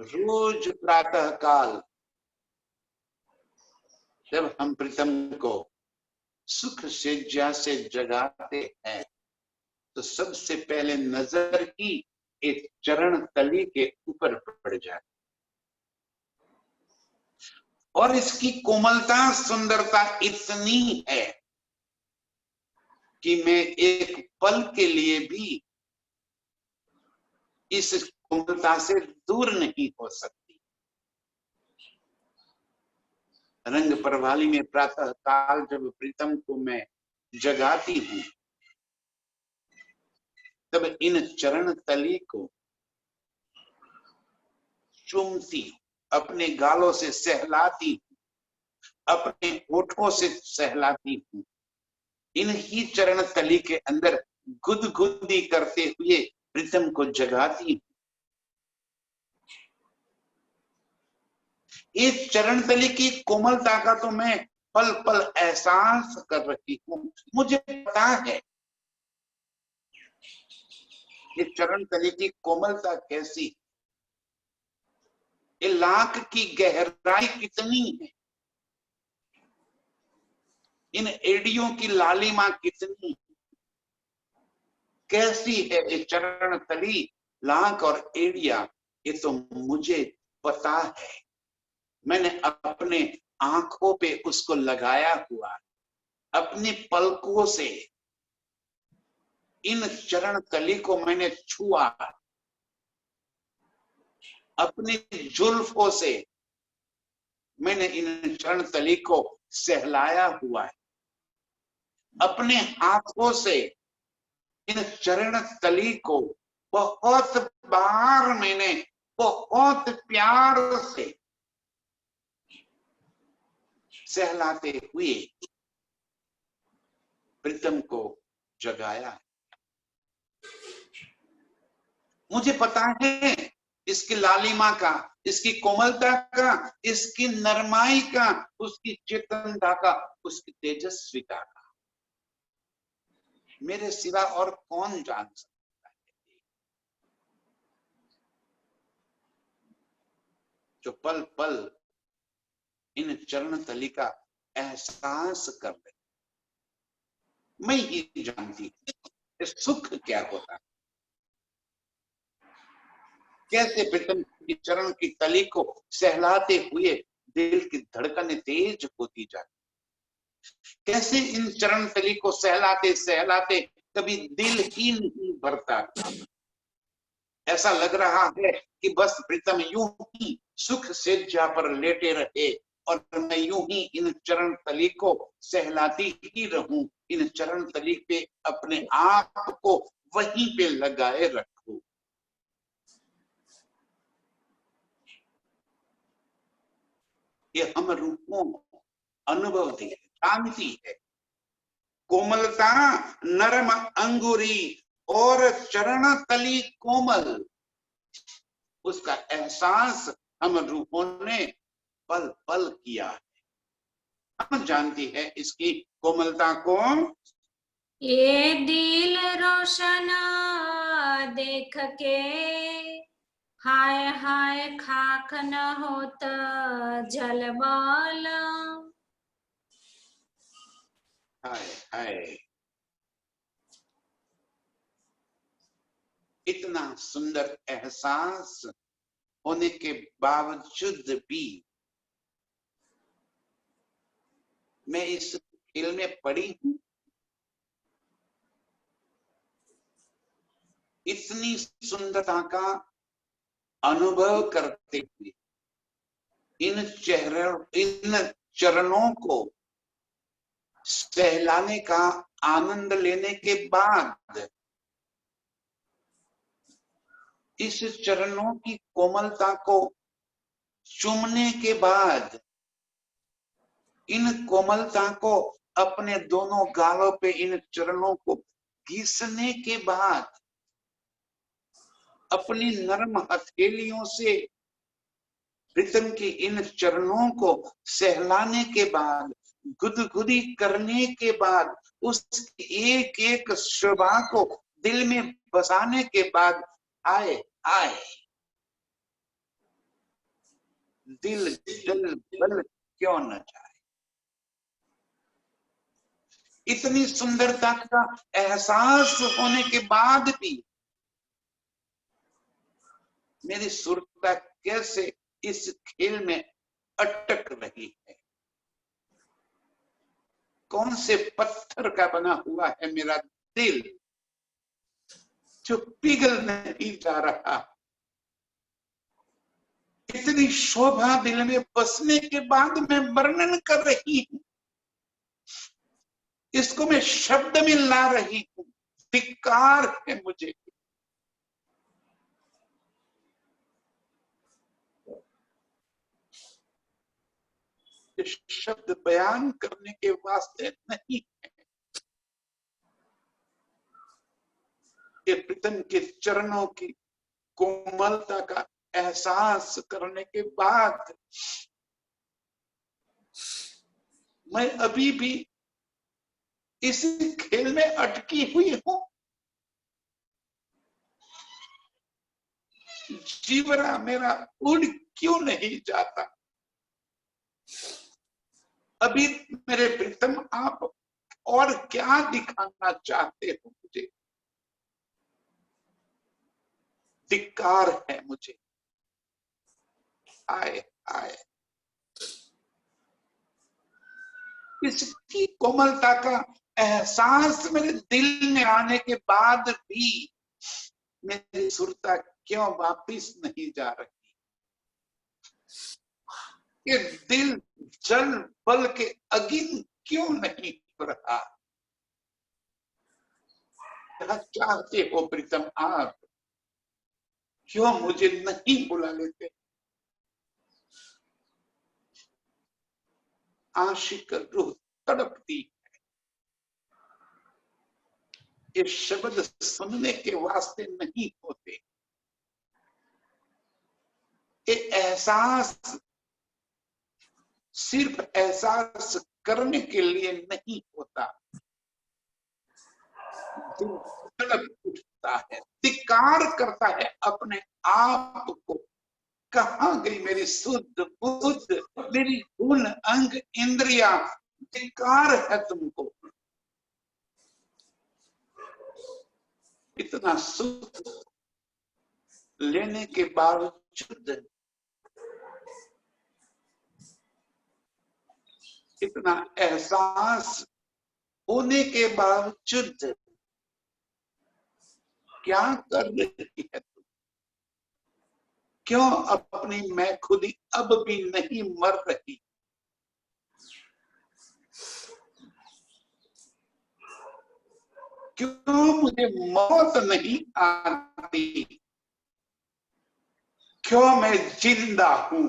रोज प्रातः काल जब हम प्रीतम को सुख सेज्या से जगाते हैं तो सबसे पहले नजर ही एक चरण तली के ऊपर पड़ जाती, और इसकी कोमलता सुंदरता इतनी है कि मैं एक पल के लिए भी इस कोमलता से दूर नहीं हो सकती। रंग प्रभाली में प्रातः काल जब प्रीतम को मैं जगाती हूं तब इन चरण तली को चूमती, अपने गालों से सहलाती, अपने होठों से सहलाती हूं, इन्हीं चरण तली के अंदर गुदगुदी करते हुए प्रीतम को जगाती हूं। इस चरण तली की कोमलता का तो मैं पल पल एहसास कर रही हूं। मुझे पता है ये चरण तली की कोमलता कैसी, ये लाख की गहराई कितनी है, इन एड़ियों की लालिमा कितनी है, कैसी है ये चरण तली, लाख और एड़िया, ये तो मुझे पता है। मैंने अपने आंखों पे उसको लगाया हुआ, अपनी पलकों से इन चरण तली को मैंने छुआ, अपनी जुल्फों से मैंने इन चरण तली को सहलाया हुआ है, अपने हाथों से इन चरण तली को बहुत बार मैंने बहुत प्यार से सहलाते हुए प्रीतम को जगाया। मुझे पता है इसकी लालिमा का, इसकी कोमलता का, इसकी नरमाई का, उसकी चेतनता का, उसकी तेजस्विता का मेरे सिवा और कौन जान सकता है। जो पल पल इन चरण तली का एहसास कर रहे, मैं ही जानती हूं सुख क्या होता है, कैसे प्रीतम की चरण की तली को सहलाते हुए दिल की धड़कनें तेज होती जाती, कैसे इन चरण तली को सहलाते सहलाते कभी दिल ही नहीं भरता। ऐसा लग रहा है कि बस प्रीतम यूं ही सुख सेज्जा पर लेटे रहे और मैं यूं ही इन चरण तली को सहलाती ही रहूं, इन चरण तली पे अपने आप को वहीं पे लगाए रखूं। ये हम रूपों अनुभव दी है, शांति है, कोमलता नरम अंगूरी और चरण तली कोमल, उसका एहसास हम रूपों ने पल पल किया है। हम जानती है इसकी कोमलता को। ये दिल रोशन देख के हाय हाय खाक न होत जलवाला। हाय हाय, इतना सुंदर एहसास होने के बावजूद भी मैं इस खेल में पड़ी हूं। इतनी सुंदरता का अनुभव करते हुए इन चरणों को सहलाने का आनंद लेने के बाद, इस चरणों की कोमलता को चूमने के बाद, इन कोमलता को अपने दोनों गालों पे इन चरणों को घिसने के बाद, अपनी नरम हथेलियों से प्रीतम की इन चरणों को सहलाने के बाद, गुदगुदी करने के बाद, उस एक एक शोभा को दिल में बसाने के बाद, आए आए दिल जल बल क्यों न जाए। इतनी सुंदरता का एहसास होने के बाद भी मेरी सुरता कैसे इस खेल में अटक रही है। कौन से पत्थर का बना हुआ है मेरा दिल जो पिघल नहीं जा रहा। इतनी शोभा दिल में बसने के बाद मैं वर्णन कर रही हूं, इसको मैं शब्द में ला रही हूं। धिक्कार है मुझे, शब्द बयान करने के वास्ते नहीं है। ये प्रीतम के चरणों की कोमलता का एहसास करने के बाद मैं अभी भी इस खेल में अटकी हुई हूं। जीवरा मेरा उड़ क्यों नहीं जाता? अभी मेरे प्रीतम आप और क्या दिखाना चाहते हो मुझे? धिक्कार है मुझे। आए आए इसकी कोमलता का एहसास मेरे दिल में आने के बाद भी मेरी सुरता क्यों वापिस नहीं जा रही? ये दिल जल बल के अगिन क्यों नहीं हो रहा? क्या चाहते हो प्रीतम आप? क्यों मुझे नहीं बुला लेते? आशिक रूह तड़पती है। ये शब्द सुनने के वास्ते नहीं होते, ये एहसास सिर्फ एहसास करने के लिए नहीं होता। दिल तड़प उठता है, धिक्कार करता है अपने आप को। कहाँ गई मेरी शुद्ध बुद्ध, मेरी गुण अंग इंद्रिया? धिक्कार है तुमको। इतना सुख लेने के बावजूद, इतना एहसास होने के बावजूद क्या कर रही है तुम? क्यों अपनी मैं खुदी अब भी नहीं मर रही? क्यों मुझे मौत नहीं आती? क्यों मैं जिंदा हूं?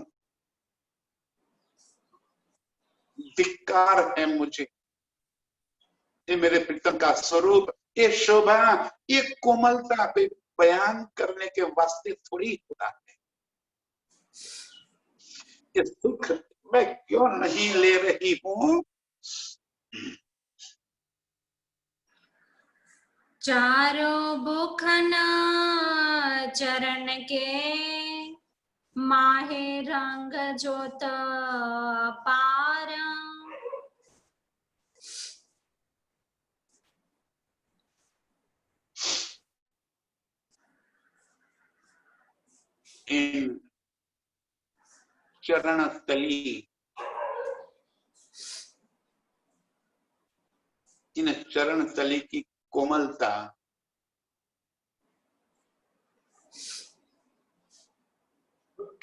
धिक्कार है मुझे। ये मेरे प्रीतम का स्वरूप, ये शोभा, ये कोमलता पे बयान करने के वास्ते थोड़ी होता है। ये सुख मैं क्यों नहीं ले रही हूं? चारों बुखना चरण के माहे रंग जोत पार। इन चरण तली, इन चरण तली की कोमलता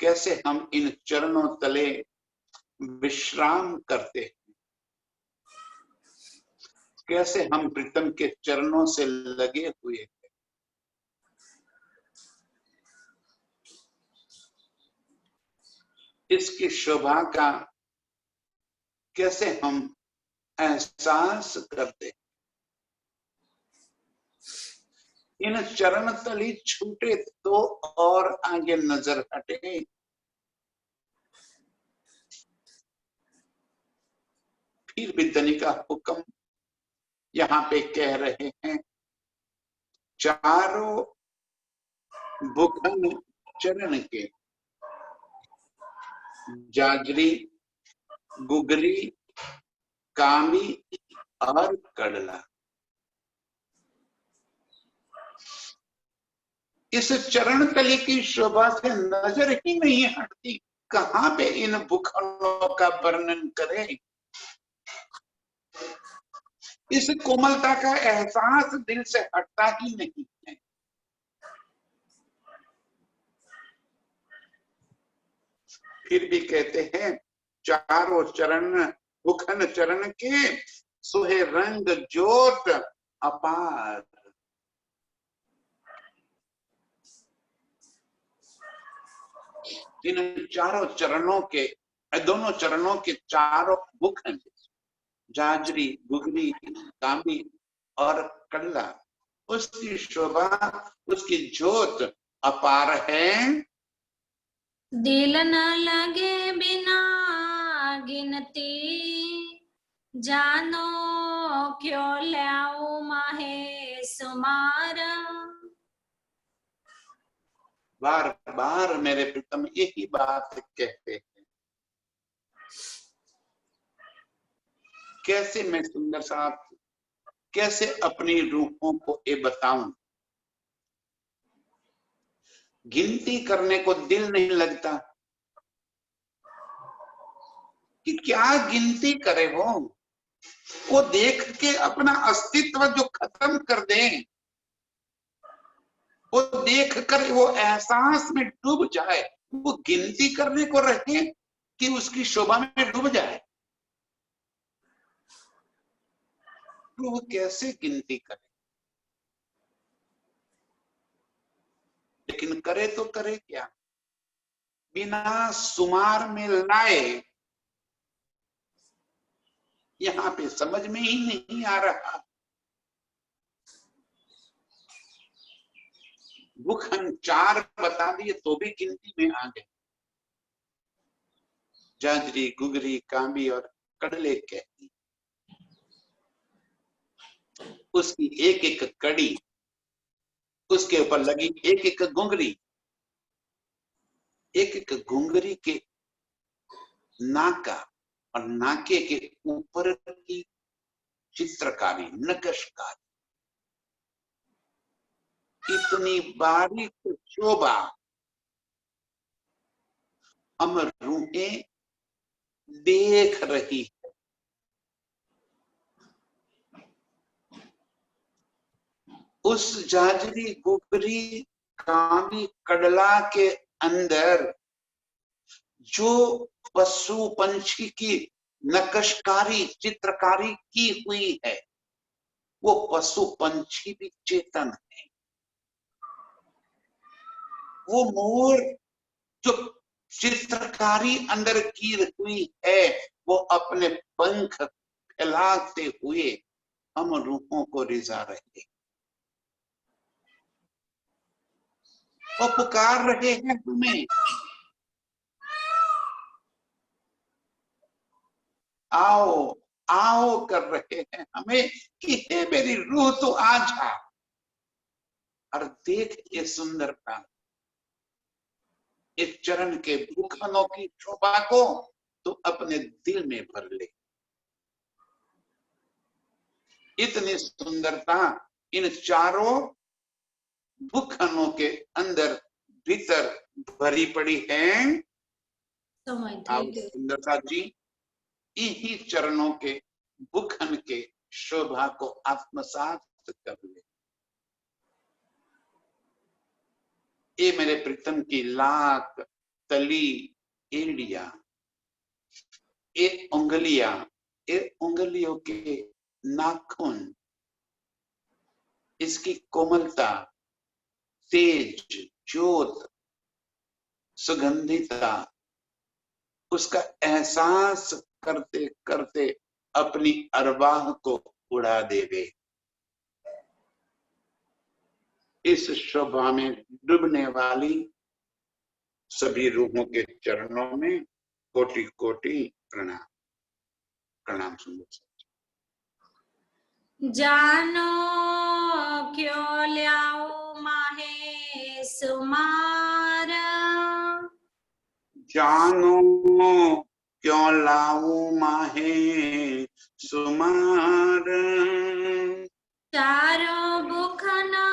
कैसे हम इन चरणों तले विश्राम करते हैं, कैसे हम प्रीतम के चरणों से लगे हुए हैं। इसकी शोभा का कैसे हम एहसास करते हैं। इन चरण तली छूटे तो और आगे नजर हटे। फिर भी धनी का हुक्म यहाँ पे कह रहे हैं, चारों बुखन चरण के, जाजरी, गुगरी, कामी और कड़ला, इस चरण तली की शोभा से नजर ही नहीं हटती। कहाँ पे इन बुखनों का वर्णन करें? इस कोमलता का एहसास दिल से हटता ही नहीं है। फिर भी कहते हैं, चारों चरण बुखन चरण के सुहे रंग जोत अपार। इन चारों चरणों के, दोनों चरणों के चारों बुखन, जाजरी, गुगरी, कामी और कल्ला, उसकी शोभा, उसकी ज्योत अपार है। दिल न लगे बिना गिनती, जानो क्यों ल्याऊ माहे सुमार। बार बार मेरे प्रीतम यही बात कहते हैं। कैसे मैं सुंदर साहब, कैसे अपनी रूहों को ये बताऊं? गिनती करने को दिल नहीं लगता कि क्या गिनती करे वो देख के अपना अस्तित्व जो खत्म कर दें, वो देख कर वो एहसास में डूब जाए, वो गिनती करने को रहे कि उसकी शोभा में डूब जाए, तो वो कैसे गिनती करे? लेकिन करे तो करे क्या? बिना सुमार में लाए यहाँ पे समझ में ही नहीं आ रहा। भूख हम 4 बता दिए तो भी गिनती में आ गए। जाजरी, गुगरी, कांबी और कड़ले कहती, उसकी एक एक कड़ी, उसके ऊपर लगी एक एक घुंघरी, एक एक घुंघरी के नाका और नाके के ऊपर की चित्रकारी, नक्शकारी, इतनी बारीक शोभा अमर रूहें देख रही है। उस जाजरी, गुगरी, कामी, कड़ला के अंदर जो पशु पंछी की नक्शकारी, चित्रकारी की हुई है, वो पशु पंछी भी चेतन है। वो मोर जो चित्रकारी अंदर की हुई है, वो अपने पंख फैलाते हुए हम रूहों को रिझा रहे, वो पुकार रहे हैं हमें, आओ आओ कर रहे हैं हमें कि हे मेरी रूह तो आ जा और देख ये सुंदरता, इस चरण के भूखनों की शोभा को तो अपने दिल में भर ले। इतनी सुंदरता इन चारों भूखनों के अंदर भीतर भरी पड़ी है। आप सुंदरता जी इन्हीं चरणों के भूखन के शोभा को आत्मसात कर ले। ये मेरे प्रीतम की लाख, तली, एड़िया, ये उंगलियां, ये उंगलियों के नाखून, इसकी कोमलता, तेज, ज्योत, सुगंधिता, उसका एहसास करते करते अपनी अरवाह को उड़ा देवे। इस शोभा में डूबने वाली सभी रूहों के चरणों में कोटि कोटि प्रणाम। प्रणाम सुंदर। जानो क्यों ल्याओ माहे सुमार, जानो क्यों लाऊं माहे सुमार, चारों भूखना